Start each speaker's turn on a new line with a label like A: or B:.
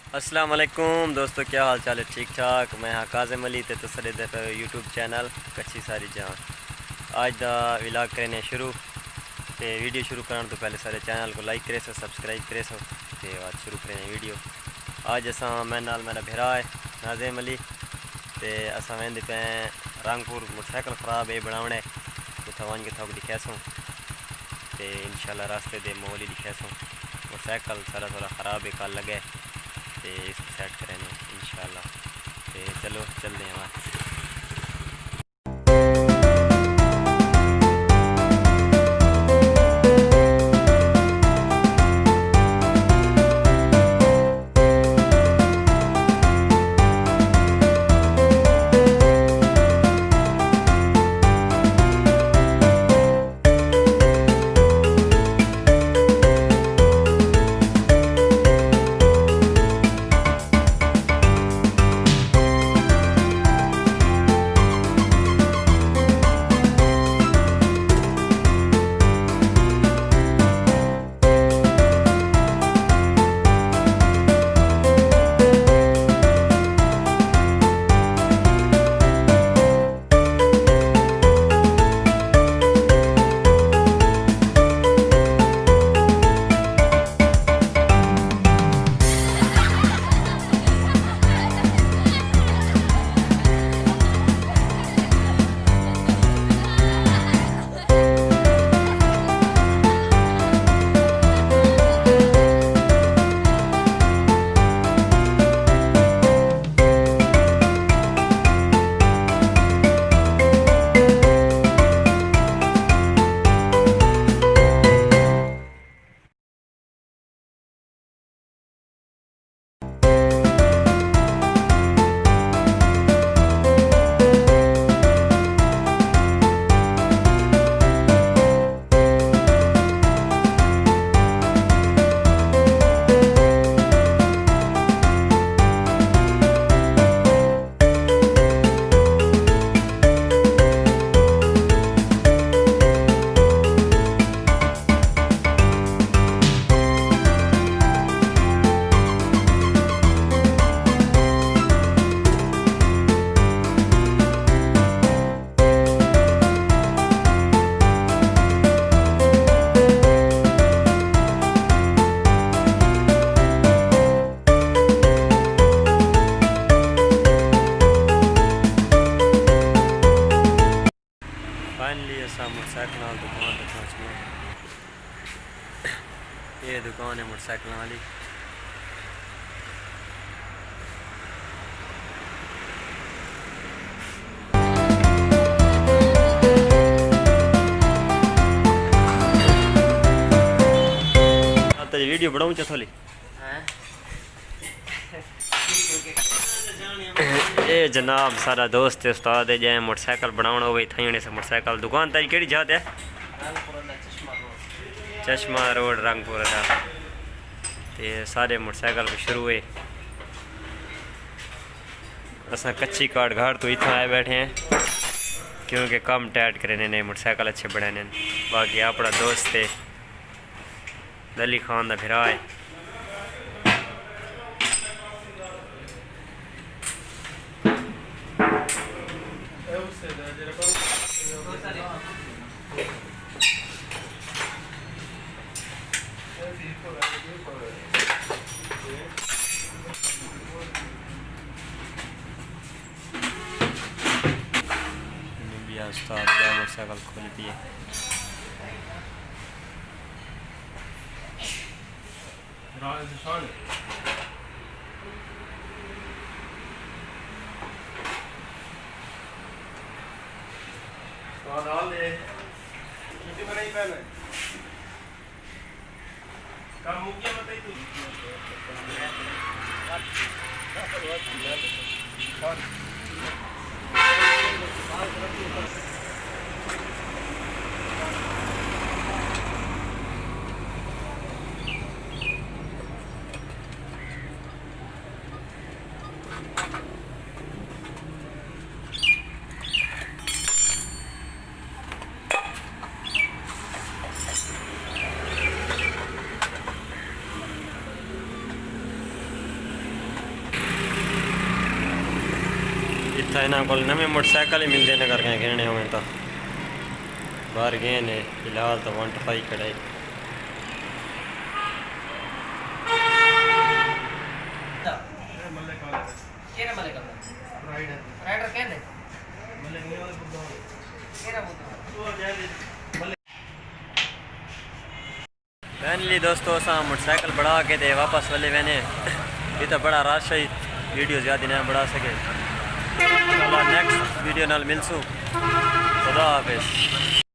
A: अस्सलाम वालेकुम दोस्तों, क्या हाल चाल है? ठीक ठाक। मैं हाँ काज़िम अली ते तुसरे दे पे यूट्यूब चैनल कच्ची सारी जान। आज दा व्लॉग करने शुरू ते वीडियो शुरू करने तो पहले सारे चैनल को लाइक करे सो, सब्सक्राइब करे सो ते आज शुरू करें वीडियो। आज असा मैं नाल मेरा भेरा है नाज़िम अली ते असा वेंदे पे रंगपुर। मोटरसाइकिल ख़राब है बनावने उथा वन के थोक दिखासों ते इंशाल्लाह रास्ते दे मोल ही दिखासों। मोटरसाइकिल सारा थोड़ा ख़राब है, कल लगे ते इसको सेट करेंगे इंशाल्लाह। ते चलो चलते हैं वहाँ। फाइनली ऐसा मोटरसाइकिल वाली दुकान तक पहुँच गए। ये दुकान है मोटरसाइकिल वाली। तो वीडियो बनाऊँ थोड़ी। ये जनाब सारा दोस्त है उस्ताद है जै मोटरसाइकिल बनाना हो थी से मोटरसाइकिल दुकान तारी केड़ी जात है? चश्मा रोड रंगपुर का। ते सारे मोटरसाइकिल पे शुरू है। असा कच्ची काट घाट तो इतना आए बैठे हैं क्योंकि कम टाइट करे ने मोटरसाइकिल अच्छे बनाने। बाकी अपना दोस्त है दली खान का फिरा है। उस्ताद मोटरसाइकिल खोलती है। तो इन्होंने को नवे मोटरसाइकिल ही मिलते हैं करके घेने हुए तो बाहर गए ने फिलहाल तो 125 खड़ाई फाइनली दोस्तों असा मोटरसाइकिल बढ़ा के दे वापस वाले मैंने ये तो बड़ा रश है वीडियो ज़्यादा नहीं बढ़ा सके नेक्स्ट वीडियो नाल मिलसूँ खुदा हाफिज़।